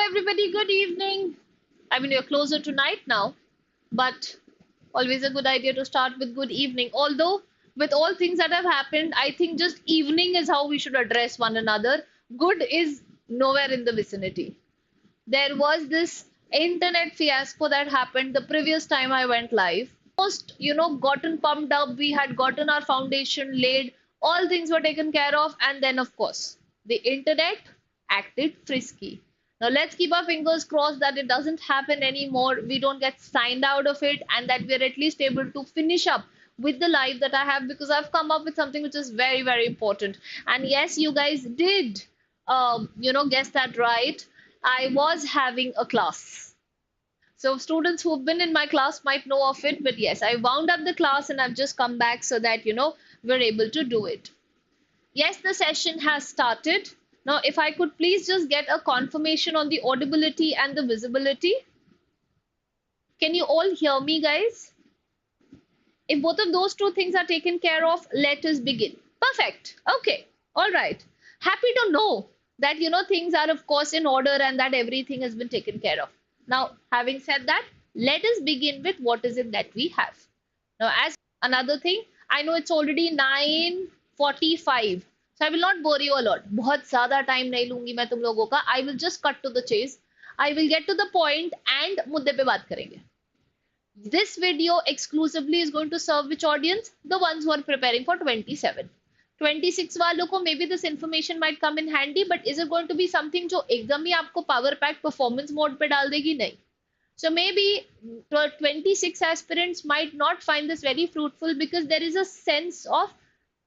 everybody, good evening. I mean, you're closer to night now, but always a good idea to start with good evening. Although, with all things that have happened, I think just evening is how we should address one another. Good is nowhere in the vicinity. There was this internet fiasco that happened the previous time I went live. Most, gotten pumped up. We had gotten our foundation laid, all things were taken care of, and then, of course, the internet acted frisky. Now, let's keep our fingers crossed that it doesn't happen anymore. We don't get signed out of it, and that we're at least able to finish up with the live that I have because I've come up with something which is very, very important. And yes, you guys did, guess that right. I was having a class. So students who've been in my class might know of it, but yes, I wound up the class and I've just come back so that, we're able to do it. Yes, the session has started. Now, if I could please just get a confirmation on the audibility and the visibility. Can you all hear me, guys? If both of those two things are taken care of, let us begin. Perfect. Okay. All right. Happy to know that, things are, of course, in order and that everything has been taken care of. Now, having said that, let us begin with what is it that we have. Now, as another thing, I know it's already 9:45. So I will not bore you a lot. बहुत ज़्यादा time नहीं लूँगी मैं तुम लोगों का. I will just cut to the chase. I will get to the point and मुद्दे पे बात करेंगे. This video exclusively is going to serve which audience? The ones who are preparing for 27. 26 वालों को maybe this information might come in handy, but is it going to be something जो एकदम ही आपको power pack performance mode पे डाल देगी? नहीं. So maybe 26 aspirants might not find this very fruitful because there is a sense of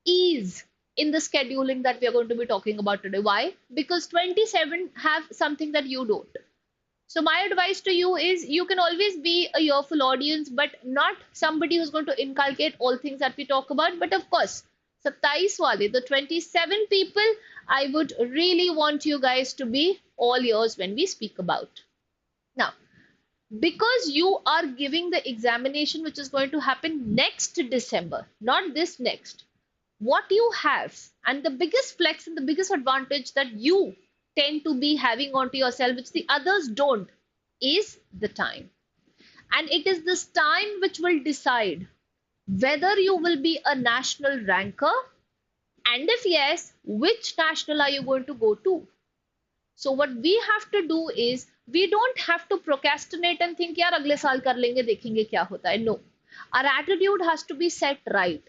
ease in the scheduling that we are going to be talking about today. Why? Because 27 have something that you don't. So my advice to you is you can always be a earful audience, but not somebody who's going to inculcate all things that we talk about. But of course, 27 wale, the 27 people, I would really want you guys to be all ears when we speak about. Now, because you are giving the examination which is going to happen next December, not this next, what you have and the biggest flex and the biggest advantage that you tend to be having onto yourself, which the others don't, is the time. And it is this time which will decide whether you will be a national ranker, and if yes, which national are you going to go to? So what we have to do is, we don't have to procrastinate and think, yaar, agle saal kar lenge, dekhenge kya hota hai. No. Our attitude has to be set right.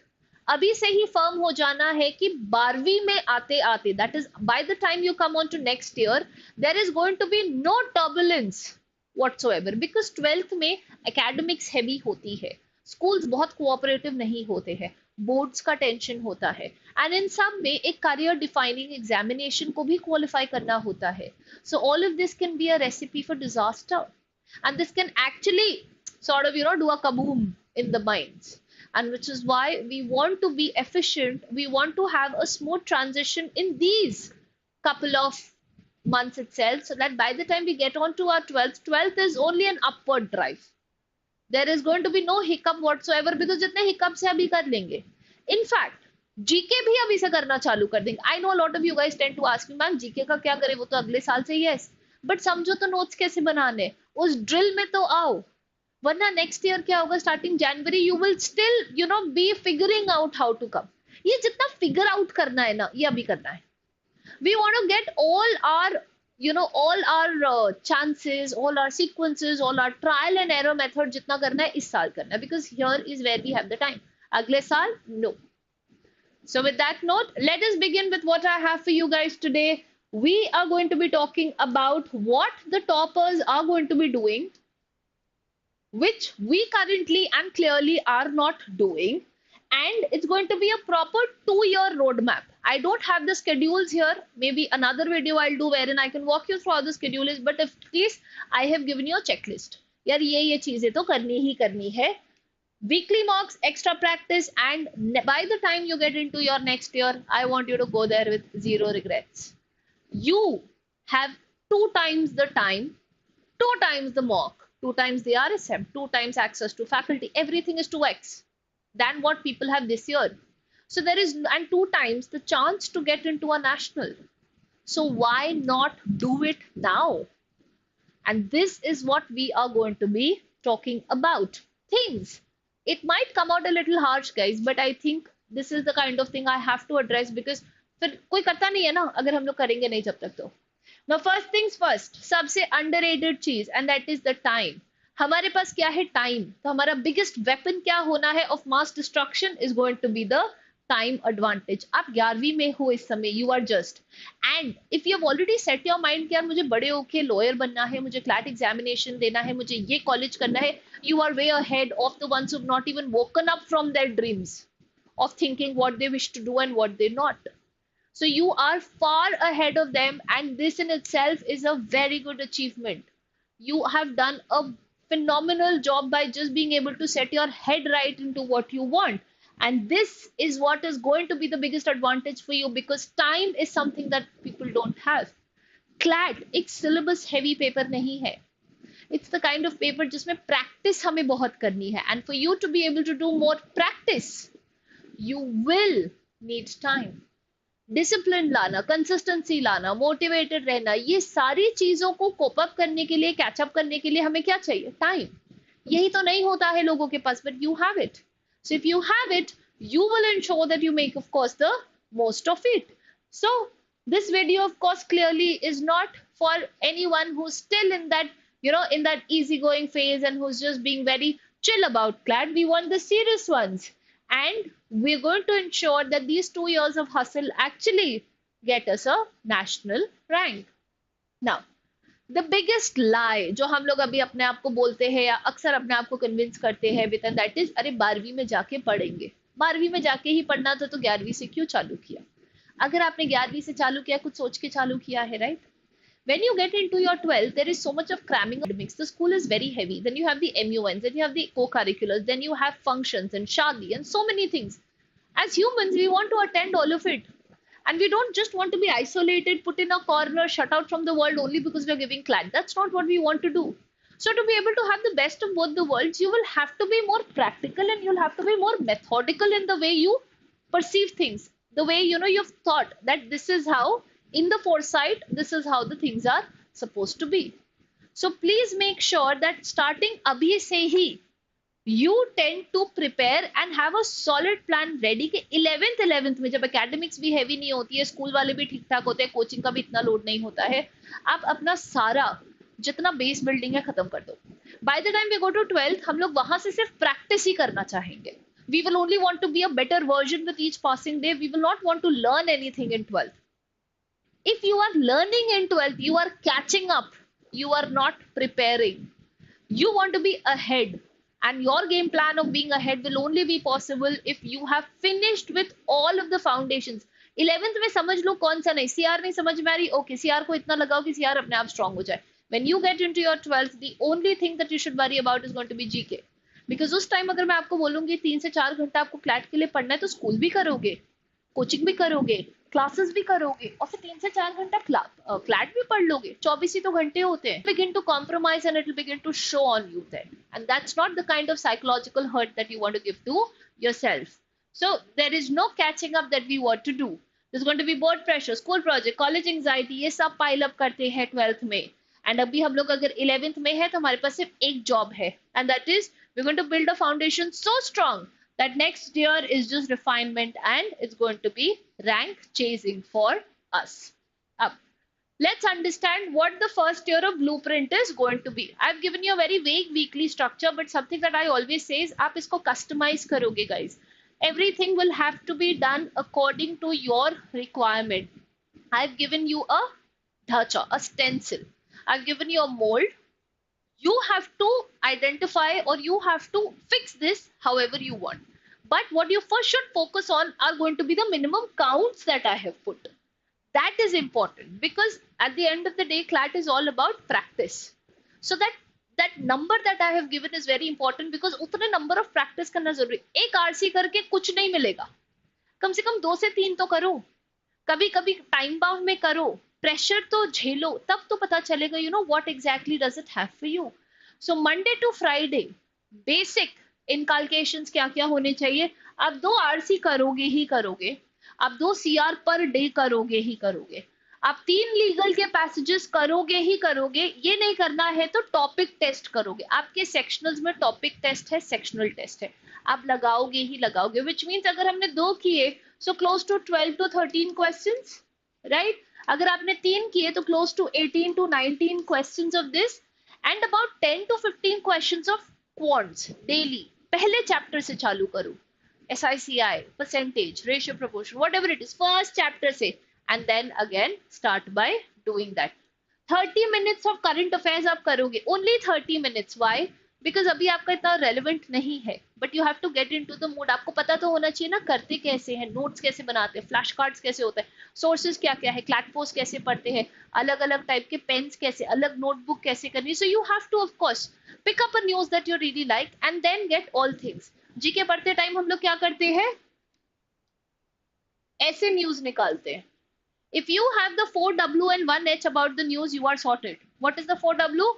अभी से ही firm हो जाना है कि 12वीं में आते आते, that is by the time you come on to next year, there is going to be no turbulence whatsoever because 12th में academics heavy होती है, schools बहुत cooperative नहीं होते हैं, boards का tension होता है, and in some में एक career defining examination को भी qualify करना होता है. So all of this can be a recipe for disaster, and this can actually sort of, do a kaboom in the minds. And which is why we want to be efficient. We want to have a smooth transition in these couple of months itself, so that by the time we get on to our 12th is only an upward drive. There is going to be no hiccup whatsoever because जितने hiccups है अभी कर लेंगे. In fact, GK भी अभी से करना चालू कर देंगे. I know a lot of you guys tend to ask me, ma'am GK का क्या करें, वो तो अगले साल से ही है. But समझो तो notes कैसे बनाने, उस drill में तो आओ. वरना नेक्स्ट ईयर क्या होगा, starting January you will still be figuring out how to come. ये जितना फिगर आउट करना है ना, ये अभी करना है. We want to get all our chances, all our sequences, all our trial and error method जितना करना है इस साल करना है, because here is where we have the time. अगले साल no. So with that note, let us begin with what I have for you guys today. We are going to be talking about what the toppers are going to be doing, which we currently and clearly are not doing, and it's going to be a proper 2-year roadmap. I don't have the schedules here. Maybe another video I'll do wherein I can walk you through how the schedule is, but at least I have given you a checklist. यार ये चीजें तो करनी ही करनी है. Weekly mocks, extra practice, and by the time you get into your next year, I want you to go there with zero regrets. You have 2 times the time, 2 times the mock, 2 times the RSM, 2 times access to faculty. Everything is 2x than what people have this year. So there is, and 2 times the chance to get into a national. So why not do it now? And this is what we are going to be talking about. Things. It might come out a little harsh, guys, but I think this is the kind of thing I have to address because फिर कोई करता नहीं है ना अगर हम लोग करेंगे नहीं जब तक तो. Now first things first, सबसे underrated चीज and that is the time. हमारे पास क्या है टाइम. तो हमारा बिगेस्ट वेपन क्या होना है of mass destruction is going to be the time advantage. आप 11वीं में हो इस समय, you are just and if you have already set your mind कि यार मुझे बड़े होके लॉयर बनना है, मुझे क्लैट एग्जामिनेशन देना है, मुझे ये कॉलेज करना है, you are way ahead of the ones who have not even woken up from their dreams of thinking what they wish to do and what they not. So you are far ahead of them, and this in itself is a very good achievement. You have done a phenomenal job by just being able to set your head right into what you want. And this is what is going to be the biggest advantage for you because time is something that people don't have. CLAT एक syllabus heavy paper नहीं है. It's the kind of paper जिसमें practice हमें बहुत करनी है. And for you to be able to do more practice, you will need time. Discipline लाना, consistency लाना, motivated रहना, ये सारी चीजों को cope up करने के लिए, catch up करने के लिए हमें क्या चाहिए? Time. यही तो नहीं होता है लोगों के पास, but you have it. So if you have it, you will ensure that you make, of course, the most of it. So this video, of course, clearly is not for anyone who's still in that, in that easygoing phase and who's just being very chill about CLAT. We want the serious ones. And we're going to ensure that these 2 years of hustle actually get us a national rank. Now, the biggest lie जो हम लोग अभी अपने आप को बोलते हैं या अक्सर अपने आप को कन्विंस करते हैं विद दैट इज अरे 12वीं में जाके पढ़ेंगे. 12वीं में जाके ही पढ़ना था तो 11वीं से क्यों चालू किया? अगर आपने 11वीं से चालू किया, कुछ सोच के चालू किया है, right? When you get into your 12th, there is so much of cramming academics. The school is very heavy. Then you have the MUNs, then you have the co-curriculars, then you have functions and shadi and so many things. As humans, we want to attend all of it. And we don't just want to be isolated, put in a corner, shut out from the world only because we are giving CLAT. That's not what we want to do. So to be able to have the best of both the worlds, you will have to be more practical and you'll have to be more methodical in the way you perceive things. The way, you've thought that this is how, in the foresight, this is how the things are supposed to be. So please make sure that starting abhi se hi, you tend to prepare and have a solid plan ready कि 11th में जब academics भी heavy नहीं होती है, school वाले भी ठीक ठाक होते हैं, कोचिंग का भी इतना लोड नहीं होता है, आप अपना सारा जितना बेस बिल्डिंग है खत्म कर दो. By the time we go to 12th, हम लोग वहां से सिर्फ प्रैक्टिस ही करना चाहेंगे. We will only want to be a better version with each passing day. We will not want to learn anything in 12th. If you are learning in 12th, you are catching up. You are not preparing. You want to be ahead. And your game plan of being ahead will only be possible if you have finished with all of the foundations. 11th में समझ लो कौन सा नहीं, CR नहीं समझ में आ रही, okay, CR को इतना लगाओ कि CR अपने आप strong हो जाए. When you get into your 12th, the only thing that you should worry about is going to be GK. Because उस टाइम अगर मैं आपको बोलूंगी 3 से 4 घंटा आपको क्लैट के लिए पढ़ना है तो स्कूल भी करोगे, कोचिंग भी करोगे, क्लासेस भी करोगे और फिर 3 से 4 घंटा क्लैट भी पढ़ लोगे. 24 ही तो घंटे होते हैं. Begin to compromise and it will begin to show on you then. And that's not the kind of psychological hurt that you want to give to yourself. So there is no catching up that we want to do. There's going to be board pressure, school project, college anxiety, ये सब pile up करते हैं 12th में. And अभी हम लोग अगर 11th में है तो हमारे पास सिर्फ एक जॉब है, and that is we're going to build a foundation so strong that next year is just refinement and it's going to be rank chasing for us. Up. Let's understand what the first year of blueprint is going to be. I've given you a very vague weekly structure, but something that I always say is आप इसको customize करोगे guys. Everything will have to be done according to your requirement. I've given you a dhacha, a stencil. I've given you a mold. You have to identify or you have to fix this however you want. But what you first should focus on are going to be the minimum counts that I have put. That is important because at the end of the day, CLAT is all about practice. So that number that I have given is very important because उतने number of practice करना जरूरी. एक RC करके कुछ नहीं मिलेगा. कम से कम 2 से 3 तो करो. कभी कभी टाइम बाउंड में करो. प्रेशर तो झेलो, तब तो पता चलेगा what exactly does it have for you. So Monday to Friday, basic इनकालकेशंस क्या क्या होने चाहिए. आप 2 RC करोगे ही करोगे, आप 2 CR पर डे करोगे ही करोगे, आप 3 लीगल के पैसेजेस करोगे ही करोगे, ये नहीं करना है तो टॉपिक टेस्ट करोगे। आपके सेक्शनल्स में टॉपिक टेस्ट है, सेक्शनल टेस्ट है, आप लगाओगे ही लगाओगे, विच मीन्स अगर हमने 2 किए so close to 12 to 13 questions, right. अगर आपने 3 किए तो close to 18 to 19 questions of this, and about 10 to 15 questions of quants daily. पहले चैप्टर से चालू करो, SICI, percentage, ratio, proportion, whatever it is, first chapter से, and then again start by doing that. 30 minutes of current affairs आप करोगे, only 30 minutes. Why? Because अभी आपका इतना relevant नहीं है, but you have to get into the mood. आपको पता तो होना चाहिए ना करते कैसे हैं, notes कैसे बनाते हैं, flash cards कैसे होते हैं, sources क्या क्या है, CLAT post कैसे पढ़ते हैं, अलग अलग टाइप के पेन्स कैसे, अलग नोटबुक कैसे करनी. So you have to of course pick up a news that you really like and then get all things. GK पढ़ते टाइम हम लोग क्या करते हैं, ऐसे न्यूज निकालते हैं. If you have the 4W and 1H about the news, you are sorted. What is the 4W?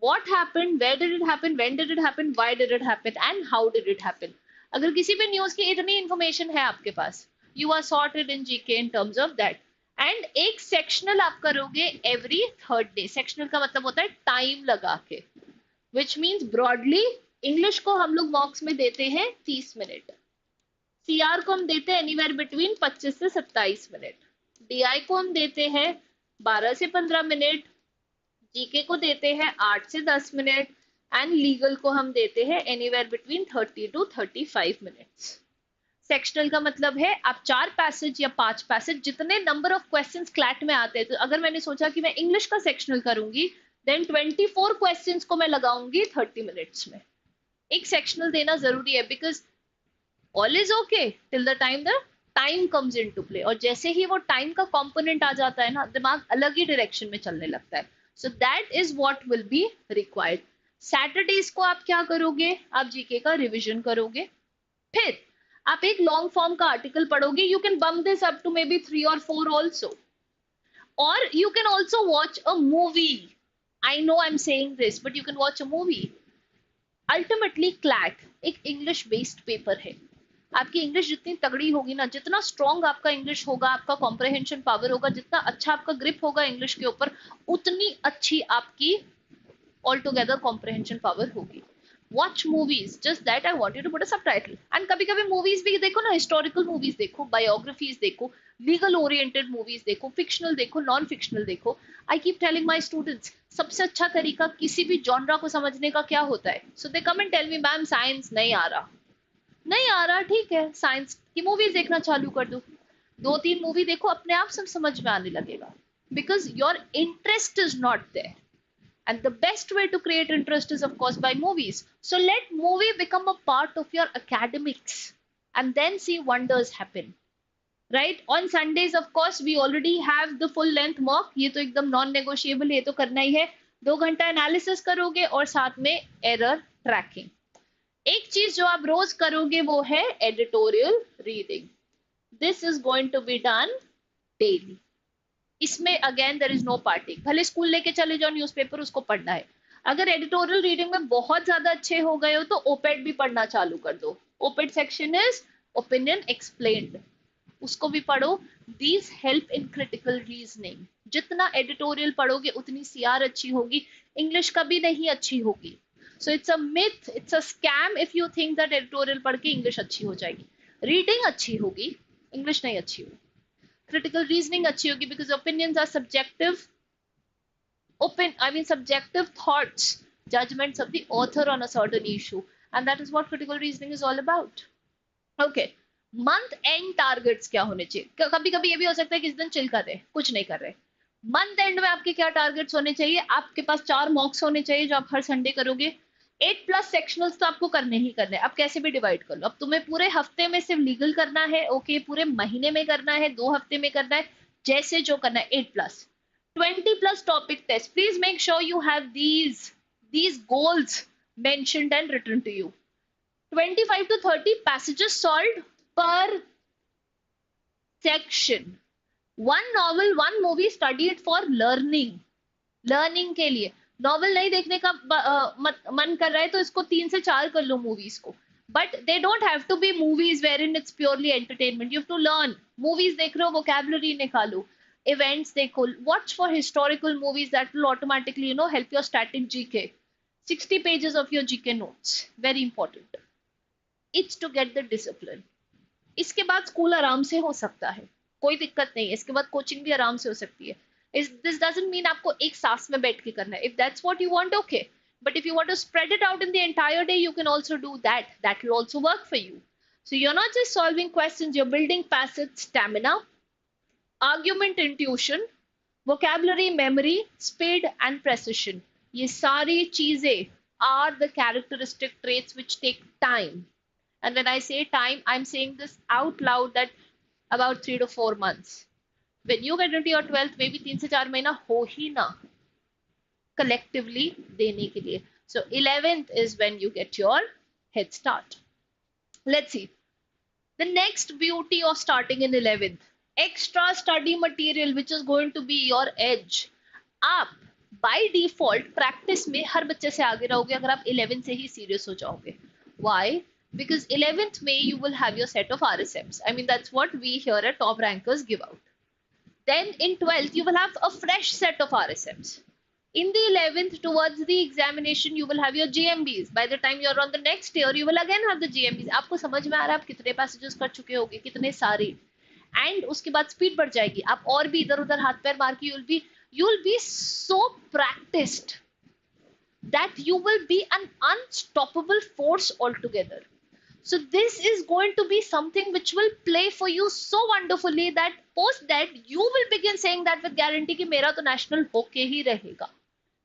What happened? Where did it happen? When did it happen? Why did it happen? And how did it happen? अगर किसी भी news की इतनी information है आपके पास, you are sorted in GK in terms of that. And एक sectional आप करोगे every third day. सेक्शनल का मतलब होता है टाइम लगा के, which means broadly इंग्लिश को हम लोग मॉक्स में देते हैं 30 मिनट, CR को हम देते हैं anywhere between 25 से 27 मिनट, DI को हम देते हैं 12 से 15 मिनट, जीके को देते हैं 8 से 10 मिनट, एंड लीगल को हम देते हैं anywhere between 30 to 35 minutes. Sectional का मतलब है आप 4 पैसेज या 5 पैसेज, जितने नंबर ऑफ क्वेश्चंस क्लैट में आते हैं. तो अगर मैंने सोचा कि मैं इंग्लिश का सेक्शनल करूंगी, देन 24 क्वेश्चंस को मैं लगाऊंगी 30 मिनट्स में. एक सेक्शनल देना जरूरी है, because all is okay till the time the time comes into play, और जैसे ही वो टाइम का कंपोनेंट आ जाता है ना, दिमाग अलग ही डायरेक्शन में चलने लगता है. So that is what will be required. Saturdays को आप क्या करोगे, आप जीके का रिवीजन करोगे, फिर आप एक लॉन्ग फॉर्म का आर्टिकल पढ़ोगे. You can bump this up to maybe 3 or 4 also, और you can also watch a movie. I know I'm saying this, but you can watch a movie. Ultimately CLAT एक English based paper है. आपकी English जितनी तगड़ी होगी ना, जितना strong आपका इंग्लिश होगा, आपका कॉम्प्रहेंशन पावर होगा, जितना अच्छा आपका ग्रिप होगा इंग्लिश के ऊपर, उतनी अच्छी आपकी ऑल टुगेदर कॉम्प्रहेंशन पावर होगी. Watch movies, just that I want you to put a subtitle. And कभी कभी मूवीज भी देखो ना, हिस्टोरिकल मूवीज देखो, बायोग्राफीज देखो, लीगल ओरिएंटेड मूवीज देखो, फिक्शनल देखो, नॉन फिक्शनल देखो. I keep telling my students, सबसे अच्छा तरीका किसी भी जॉनरा को समझने का क्या होता है. So they come and tell me, ma'am science नहीं आ रहा, नहीं आ रहा, ठीक है, साइंस की मूवीज देखना चालू कर दो. 2-3 मूवी देखो, अपने आप सब समझ में आने लगेगा, because your interest is not there. And the best way to create interest is of course by movies. So let movie become a part of your academics and then see wonders happen. Right? On Sundays, of course, we already have the full length mock. ये तो एकदम non negotiable, ये तो करना ही है. 2 घंटा analysis करोगे और साथ में एरर ट्रैकिंग. एक चीज जो आप रोज करोगे वो है editorial reading. This is going to be done daily. इसमें again there is no party. भले स्कूल लेके चले जाओ न्यूज़पेपर, उसको पढ़ना है. अगर एडिटोरियल रीडिंग में बहुत ज्यादा अच्छे हो गए हो तो ओपेड भी पढ़ना चालू कर दो. Op-ed section is opinion explained, उसको भी पढ़ो. These help in critical reasoning. जितना एडिटोरियल पढ़ोगे उतनी सीआर अच्छी होगी, इंग्लिश कभी नहीं अच्छी होगी. So it's a myth, it's a scam if you think that editorial पढ़ के इंग्लिश अच्छी हो जाएगी. रीडिंग अच्छी होगी, इंग्लिश नहीं अच्छी होगी. क्रिटिकल रीजनिंग अच्छी होगी, because opinions are subjective. Subjective thoughts, judgments of the author on a certain issue, and that is what critical reasoning is all about. Okay, month end targets क्या होने चाहिए. कभी कभी ये भी हो सकता है कि इस दिन चिल कर रहे, कुछ नहीं कर रहे. मंथ एंड में आपके क्या टारगेट्स होने चाहिए. आपके पास 4 मॉक्स होने चाहिए जो आप हर संडे करोगे. 8+ सेक्शनल्स तो आपको करने ही करने. अब कैसे भी डिवाइड कर लो. अब तुम्हें पूरे हफ्ते में सिर्फ लीगल करना है, ओके, पूरे महीने में करना है, 2 हफ्ते में करना है, जैसे जो करना है. 8+, 20+ topic test. Please make sure you have these goals mentioned and written to you. 25 to 30 passages solved per section. 1 novel, 1 movie studied for learning के लिए. नॉवल नहीं देखने का मन कर रहा है तो इसको 3 से 4 कर लो मूवीज को. But they don't have to be movies where in its purely entertainment. You have to learn. Movies देख रहे हो, वोकैबुलरी निकालो. Events देखो, watch for historical movies that will automatically, help your static GK. 60 pages of your GK notes, very important. It's to get the discipline. इसके बाद school आराम से हो सकता है, कोई दिक्कत नहीं है, इसके बाद कोचिंग भी आराम से हो सकती है. This doesn't mean आपको एक सांस में बैठ के करना है. If that's what you want, okay. But if you want to spread it out in the entire day, you can also do that. That will also work for you. So you're not just solving questions, you're building passive stamina, argument intuition, vocabulary memory, speed and precision. ये सारी चीजें are the characteristic traits which take time. And when I say time, I'm saying this out loud, that about 3 to 4 months. When you get into your 12th, maybe 3 से 4 महीना हो ही ना collectively देने के लिए. So 11th is when you get your head start. Let's see. The next beauty of starting in 11th, extra study material which is going to be your edge. आप by default practice में हर बच्चे से आगे रहोगे अगर आप 11th से ही serious हो जाओगे. Why? Because 11th May you will have your set of RSMs. I mean, that's what we here at Top Rankers give out. Then in 12th, you will have a fresh set of RSMs. In the 11th, towards the examination, you will have your GMBs. By the time you're on the next year, you will again have the GMBs. आपको समझ में आ रहा है आप कितने passages कर चुके होगे, कितने सारे. And उसके बाद speed बढ़ जाएगी. आप और भी इधर उधर हाथ पैर मार के you'll be so practiced that you will be an unstoppable force altogether. So this is going to be something which will play for you so wonderfully that post that you will begin saying that with guarantee कि मेरा तो national होके ही रहेगा,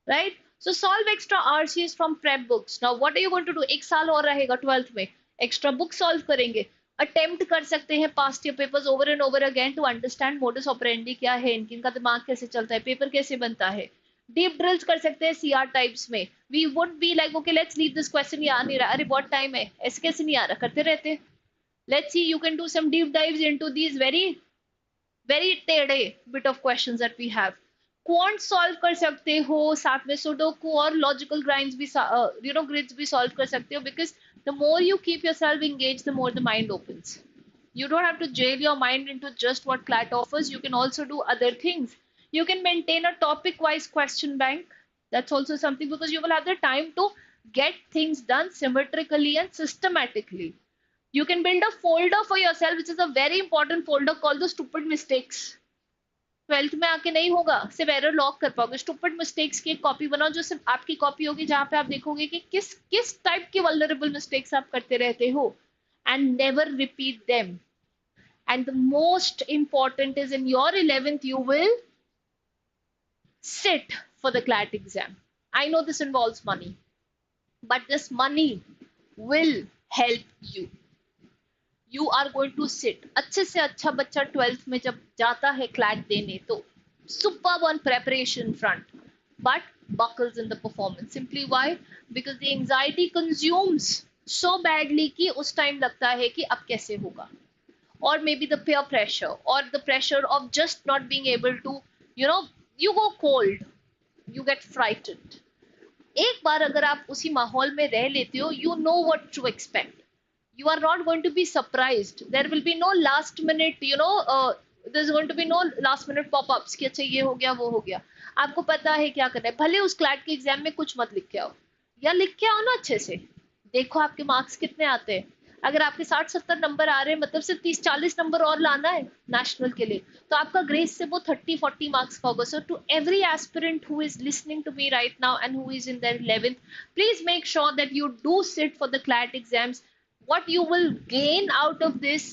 right? So solve extra RCs from prep books. Now what are you going to do? एक साल और रहेगा 12th में, extra book solve करेंगे, attempt कर सकते हैं past year papers over and over again to understand modus operandi क्या है, इनका दिमाग कैसे चलता है, पेपर कैसे बनता है. डीप ड्रिल्स कर सकते हैं सीआर टाइप्स में. We would be like okay let's leave this question, ये आ नहीं रहा, अरे बहुत टाइम है, ऐसे कैसे नहीं आ रहा, करते रहते. Let's see, you can do some deep dives into these very very टेढ़े bit of questions that we have. Quant solve कर सकते हो, साथ में सुडोकू और लॉजिकल ग्राइंड्स भी ग्रिड्स भी सॉल्व कर सकते हो, because the more you keep yourself engaged the more the mind opens. You don't have to jail your mind into just what CLAT offers. You can also do other things. You can maintain a topic-wise question bank. That's also something, because you will have the time to get things done symmetrically and systematically. You can build a folder for yourself, which is a very important folder called the stupid mistakes. 12th में आके नहीं होगा, सिर्फ error lock कर पाओगे. Stupid mistakes की एक copy बनाओ जो सिर्फ आपकी कॉपी होगी, जहां पे आप देखोगे कि किस टाइप की वल्नरेबल मिस्टेक्स आप करते रहते हो, and never repeat them. And the most important is in your 11th, you will sit for the CLAT exam. I know this involves money, but this money will help you. You are going to sit. अच्छे से अच्छा बच्चा 12th में जब जाता है CLAT देने, तो superb on preparation front, but buckles in the performance. Simply why? Because the anxiety consumes so badly कि उस time लगता है कि अब कैसे होगा. Or maybe the peer pressure, or the pressure of just not being able to, you go cold, you get frightened. एक बार अगर आप उसी माहौल में रह लेते हो, you know what to expect. You are not going to be surprised. There will be no last minute, there's going to be no last minute pop-ups कि अच्छा ये हो गया वो हो गया. आपको पता है क्या करना है. भले उस CLAT के एग्जाम में कुछ मत लिख के आओ, या लिख के आओ ना अच्छे से, देखो आपके मार्क्स कितने आते हैं. अगर आपके 60-70 नंबर आ रहे हैं, मतलब सिर्फ 30-40 नंबर और लाना है नेशनल के लिए, तो आपका ग्रेस से वो 30-40 मार्क्स का होगा. So to every aspirant who is listening to me right now and who is in there 11th, please make sure that you do sit for the CLAT exams. What you will gain out of this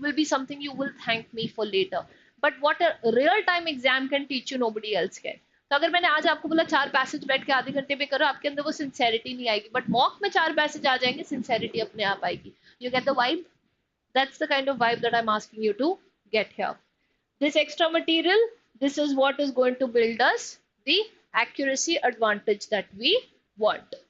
will be something you will thank me for later. But what a real time exam can teach you, nobody else can. तो अगर मैंने आज आपको बोला 4 passage बैठ के आधे घंटे में करो, आपके अंदर वो सिंसेरिटी नहीं आएगी. बट मॉक में 4 पैसेज आ जाएंगे, सिंसेरिटी अपने आप आएगी. You get the vibe? That's the kind of vibe that I'm asking you to get here. This extra material, this is what is going to build us the accuracy advantage that we want.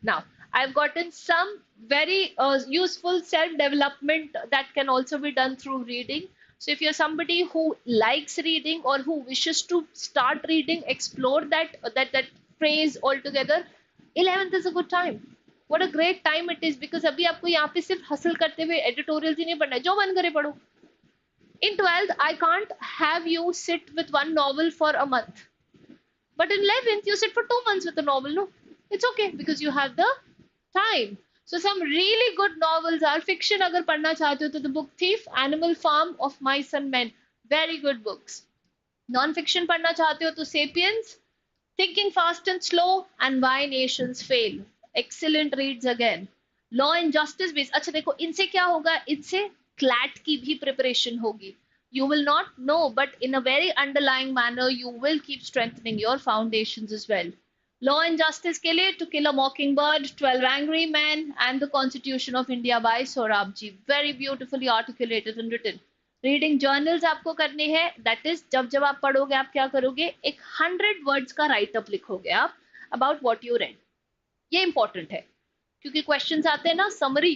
Now, I've gotten some very useful self-development that can also be done through reading. So if you're somebody who likes reading or who wishes to start reading, explore that phrase altogether, 11th is a good time. What a great time it is, because अभी आपको यहाँ पे सिर्फ hustle करते हुए editorial ही नहीं पढ़ना है, जो मन करे पढ़ो. In 12th, I can't have you sit with one novel for a month. But in 11th, you sit for 2 months with a novel. No, it's okay because you have the time. So some really good novels are fiction. अगर पढ़ना चाहते हो तो The Book Thief, Animal Farm of Mice and Men, very good books. Non-fiction पढ़ना चाहते हो तो Sapiens, Thinking Fast and Slow, and Why Nations Fail. Excellent reads again. Law and Justice based. अच्छा देखो इनसे क्या होगा, इनसे CLAT की भी preparation होगी. You will not know, but in a very underlying manner, you will keep strengthening your foundations as well. Law and Justice के लिए To Kill a Mockingbird, 12 Angry Men, and the Constitution of India by Sorabji. Very beautifully articulated and written. Reading journals आपको करने हैं, that is जब आप पढ़ोगे आप क्या करोगे, एक 100 वर्ड्स का राइटअप लिखोगे आप अबाउट व्हाट यू रेड. ये इंपॉर्टेंट है क्योंकि क्वेश्चंस आते हैं ना समरी,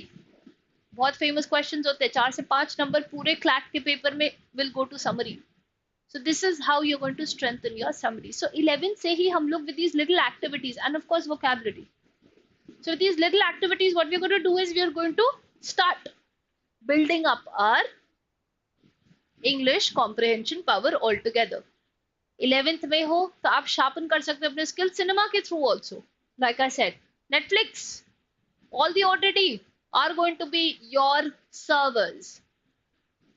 बहुत फेमस क्वेश्चंस होते हैं, 4 से 5 नंबर पूरे क्लैट के पेपर में will go to summary. So this is how you're going to strengthen your summary. So 11 से ही हम लोग with these little activities and of course vocabulary. So with these little activities what we're going to do is we are going to start building up our English comprehension power altogether. 11th में हो तो आप sharpen कर सकते हो अपने skills cinema के through also. Like I said, Netflix, all the OTT are going to be your servers.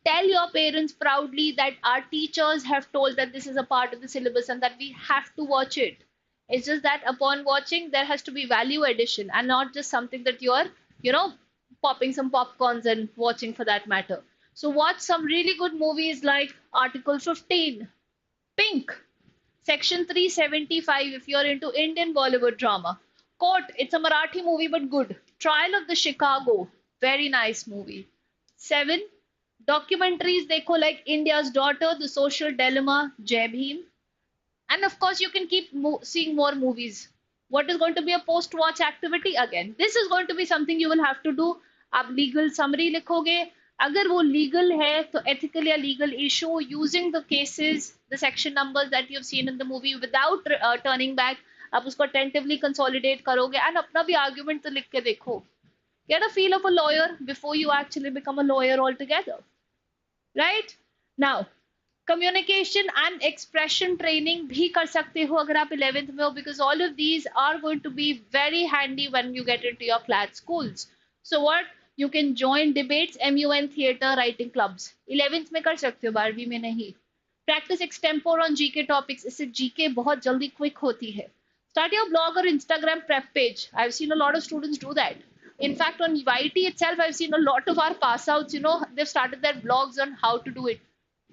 Tell your parents proudly that our teachers have told that this is a part of the syllabus and that we have to watch it. It's just that upon watching, there has to be value addition and not just something that you're, popping some popcorns and watching for that matter. So watch some really good movies like Article 15, Pink, Section 375 if you're into Indian Bollywood drama. Court, it's a Marathi movie but good. Trial of the Chicago, very nice movie. 7, documentaries dekho like India's Daughter, The Social Dilemma, Jai Bhim. And of course, you can keep seeing more movies. What is going to be a post-watch activity again? This is going to be something you will have to do. आप legal summary लिखोगे. अगर वो legal है तो ethical या legal issue using the cases, the section numbers that you've seen in the movie without turning back, आप उसको attentively consolidate करोगे and अपना भी argument तो लिख के देखो. Get a feel of a lawyer before you actually become a lawyer altogether. Right? Now, communication and expression training भी कर सकते हो अगर आप 11th में हो, because all of these are going to be very handy when you get into your CLAT schools. So what? You can join debates, MUN theater, writing clubs. 11th में कर सकते हो, 12वीं में नहीं. Practice extempore on GK topics. इससे GK बहुत जल्दी quick होती है. Start your blog or Instagram prep page. I've seen a lot of students do that. In fact, on YT itself, I've seen a lot of our pass outs, they've started their blogs on how to do it.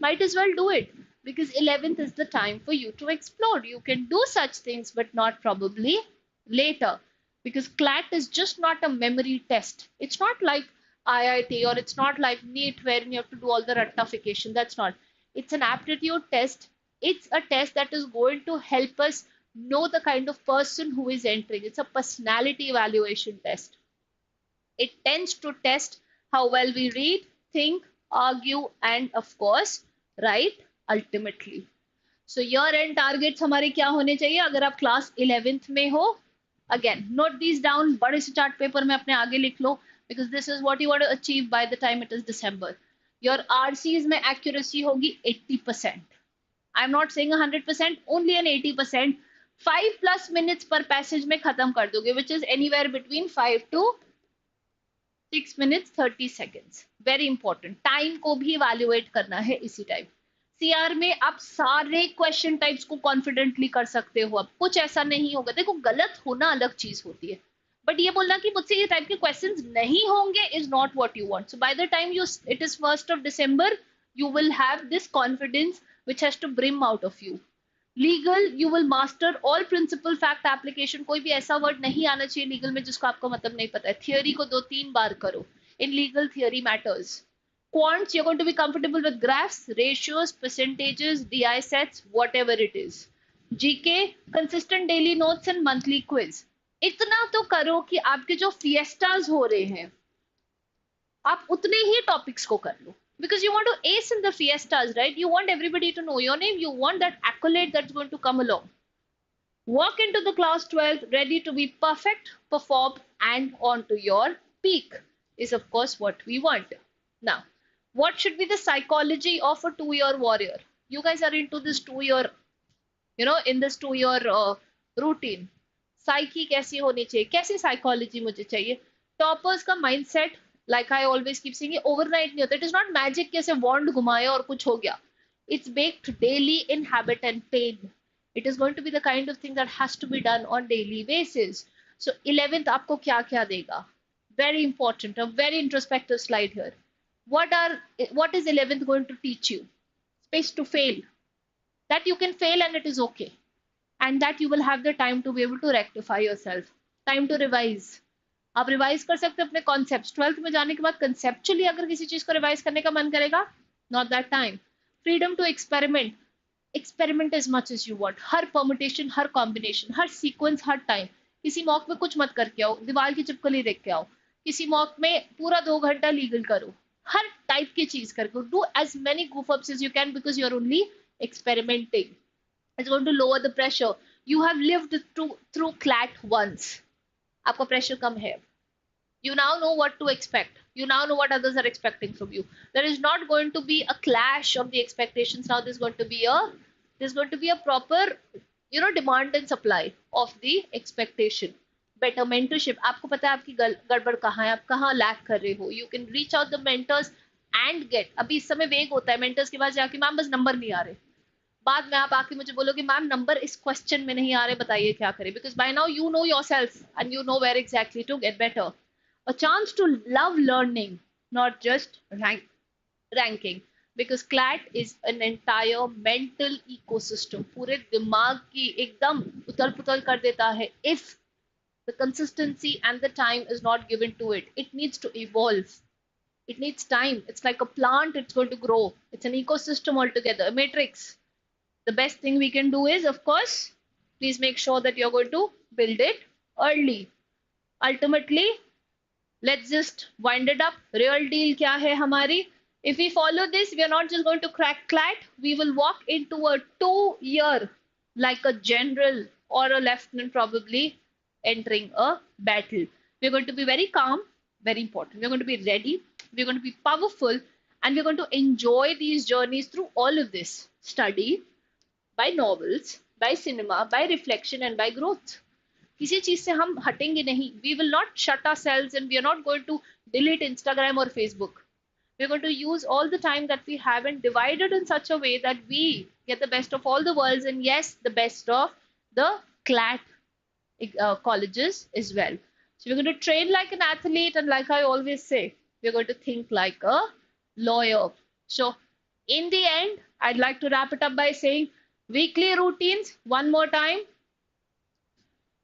Might as well do it because 11th is the time for you to explore. You can do such things, but not probably later because CLAT is just not a memory test. It's not like IIT or it's not like NEET wherein you have to do all the rectification. That's not. It's an aptitude test. It's a test that is going to help us know the kind of person who is entering. It's a personality evaluation test. It tends to test how well we read, think, argue, and of course, write ultimately. So year-end targets हमारे क्या होने चाहिए अगर आप class 11th में हो? Again, note these down. बड़े से chart paper में अपने आगे लिख लो because this is what you want to achieve by the time it is December. Your RCs में accuracy होगी 80%. I'm not saying 100%, only an 80%. 5+ minutes per passage में खत्म कर दोगे, which is anywhere between 5 to 6 minutes 30 seconds. Very important. Time को भी evaluate करना है इसी टाइम. CR में आप सारे क्वेश्चन टाइप्स को कॉन्फिडेंटली कर सकते हो. अब कुछ ऐसा नहीं होगा. देखो गलत होना अलग चीज होती है, बट ये बोलना कि मुझसे ये टाइप के क्वेश्चंस नहीं होंगे is not what you want. So by the time it is 1st of December, you will have this confidence which has to brim out of you. Legal you will master all principle fact application. कोई भी ऐसा word नहीं आना चाहिए legal में जिसको आपको मतलब नहीं पता है. थियोरी को 2-3 बार करो. In legal theory matters. Quants, you're going to be comfortable with graphs, ratios, percentages, DI sets, whatever it is. GK, consistent daily notes and monthly quiz. इतना तो करो कि आपके जो fiestas हो रहे हैं आप उतने ही टॉपिक्स को कर लो. Because you want to ace in the fiestas, right? You want everybody to know your name. You want that accolade that's going to come along. Walk into the class 12 ready to be perfect, perform, and on to your peak is of course what we want. Now, What should be the psychology of a 2 year warrior? You guys are into this 2 year, in this 2 year routine. Psyche कैसी होनी चाहिए, कैसी psychology मुझे चाहिए? Toppers का mindset, like I always keep saying, overnight नहीं होता. It is not magic कि ऐसे wand घुमाए और कुछ हो गया. It's baked daily in habit and pain. It is going to be the kind of thing that has to be done on daily basis. So 11th आपको क्या क्या देगा? Very important, a very introspective slide here. What is 11th going to teach you? Space to fail. That you can fail and it is okay. And that you will have the time to be able to rectify yourself. Time to revise. आप revise कर सकते हैं अपने concept. 12th में जाने के बाद conceptually अगर किसी चीज को रिवाइज करने का मन करेगा, not that time. Freedom to experiment. Experiment as much as you want. हर परमुटेशन, हर कॉम्बिनेशन, हर सीक्वेंस, हर टाइम. किसी मॉक में कुछ मत करके आओ, दीवार की चिपकली देख के आओ. किसी मॉक में पूरा 2 घंटा लीगल करो. हर टाइप की चीज करके do as many goof ups as you can because you're only experimenting. It's going to lower the pressure. You have lived through CLAT once. आपका pressure कम है. You now know what to expect. You now know what others are expecting from you. There is not going to be a clash of the expectations. Now there's going to be a proper, demand and supply of the expectation. Better mentorship. आपको पता है आपकी गड़बड़ कहाँ है, आप कहाँ lack कर रहे हो. You can reach out the mentors and get. अभी इस समय वेग होता है mentors के पास जाके, मैम बस नंबर नहीं आ रहे. बाद में आप आके मुझे बोलोगे मैम नंबर इस क्वेश्चन में नहीं आ रहे, बताइए क्या करें. Because by now you know yourself and you know where exactly to get better. A chance to love learning, not just ranking, because CLAT is an entire mental ecosystem. पूरे दिमाग की एकदम उथल पुथल कर देता है if the consistency and the time is not given to it. It needs to evolve. It needs time. It's like a plant, it's going to grow. It's an ecosystem altogether, a matrix. The best thing we can do is, of course, please make sure that you're going to build it early. Ultimately, let's just wind it up. Real deal kya hai hamari? If we follow this, we are not just going to crack CLAT. We will walk into a 2 year like a general or a lieutenant probably entering a battle. We're going to be very calm, very important. We're going to be ready. We're going to be powerful. And we're going to enjoy these journeys through all of this. Study, by novels, by cinema, by reflection and by growth. किसी चीज से हम हटेंगे नहीं. We will not shut ourselves and we are not going to delete Instagram or Facebook. We're going to use all the time that we have and divide it in such a way that we get the best of all the worlds and yes, the best of the CLAT colleges as well. So we're going to train like an athlete and like I always say, we're going to think like a lawyer. So in the end, I'd like to wrap it up by saying weekly routines, one more time.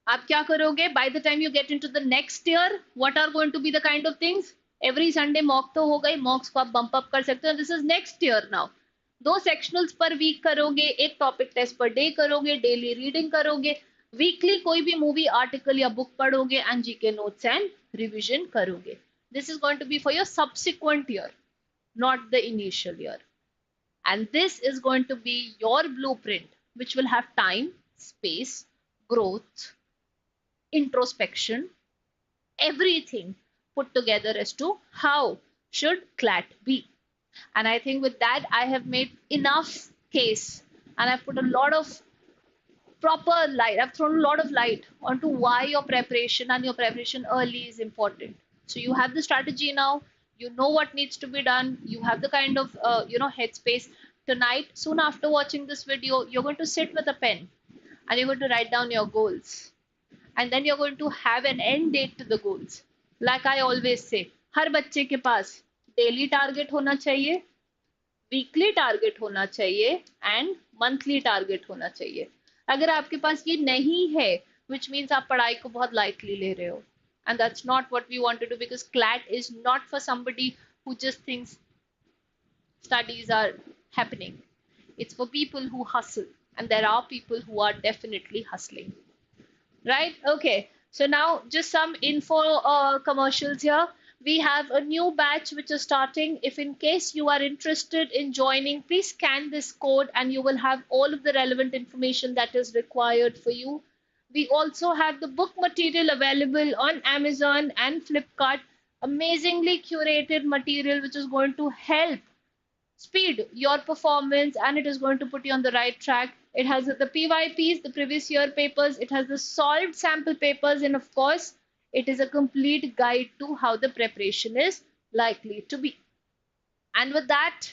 आप क्या करोगे? By the time you get into the next year, what are going to be the kind of things? Every Sunday mock तो हो गई, mocks को आप bump up कर सकते हो. This is next year now. 2 sectionals per week करोगे, 1 topic test per day करोगे, daily reading करोगे, weekly कोई भी movie, article या book पढ़ोगे and GK notes and revision करोगे. This is going to be for your subsequent year, not the initial year. And this is going to be your blueprint, which will have time, space, growth, introspection, everything put together as to how should CLAT be. And I think with that, I have made enough case and I've put a lot of proper light. I've thrown a lot of light onto why your preparation and your preparation early is important. So you have the strategy now. You know what needs to be done. You have the kind of, headspace. Tonight, soon after watching this video, you're going to sit with a pen and you're going to write down your goals. And then you're going to have an end date to the goals. Like I always say, हर बच्चे के पास daily target होना चाहिए, weekly target होना चाहिए and monthly target होना चाहिए. अगर आपके पास ये नहीं है, which means आप पढ़ाई को बहुत lightly ले रहे हो. And that's not what we want to do, because CLAT is not for somebody who just thinks studies are happening. It's for people who hustle, and there are people who are definitely hustling. Right? Okay. So now just some info commercials here. We have a new batch which is starting. If in case you are interested in joining, please scan this code and you will have all of the relevant information that is required for you. We also have the book material available on Amazon and Flipkart. amazingly curated material which is going to help speed your performance, and it is going to put you on the right track. It has the PYPs, the previous year papers, it has the solved sample papers, and of course, it is a complete guide to how the preparation is likely to be. And with that,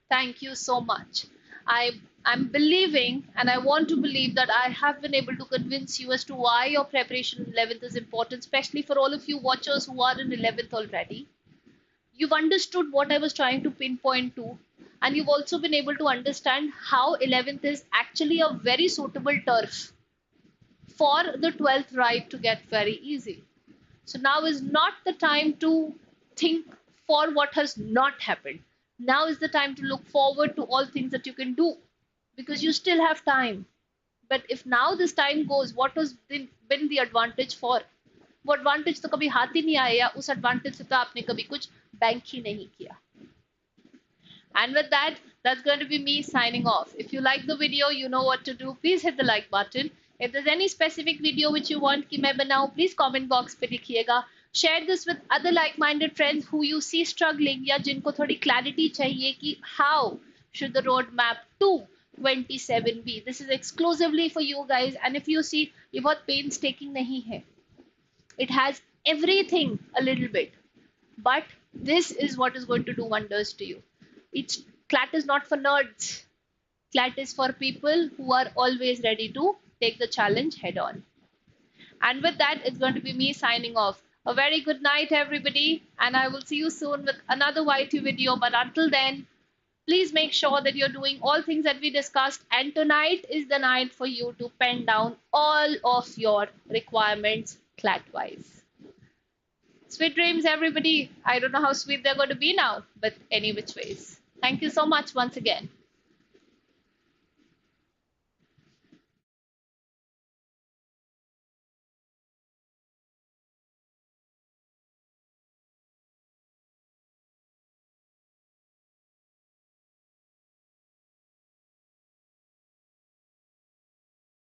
thank you so much. I'm believing and I want to believe that I have been able to convince you as to why your preparation in 11th is important, especially for all of you watchers who are in 11th already. You've understood what I was trying to pinpoint to, and you've also been able to understand how 11th is actually a very suitable turf for the 12th ride to get very easy. So now is not the time to think for what has not happened. Now is the time to look forward to all things that you can do, because you still have time. But if now this time goes, what has been the advantage for? वो advantage तो कभी हाथ ही नहीं आया, उस advantage से तो आपने कभी कुछ बैंक ही नहीं किया. And with that, that's going to be me signing off. If you like the video, you know what to do. Please hit the like button. If there's any specific video which you want कि मैं बनाऊं, please comment box पे लिखिएगा. Share this with other like-minded friends who you see struggling या जिनको थोड़ी clarity चाहिए कि how should the roadmap to 27 be. This is exclusively for you guys. And if you see, ये बहुत painstaking नहीं है. It has everything a little bit, but this is what is going to do wonders to you. It's CLAT is not for nerds. CLAT is for people who are always ready to take the challenge head on. And with that, it's going to be me signing off. A very good night, everybody, and I will see you soon with another YT video. But until then, please make sure that you're doing all things that we discussed. And tonight is the night for you to pen down all of your requirements CLAT wise. Sweet dreams, everybody. I don't know how sweet they're going to be now, but any which ways. Thank you so much once again.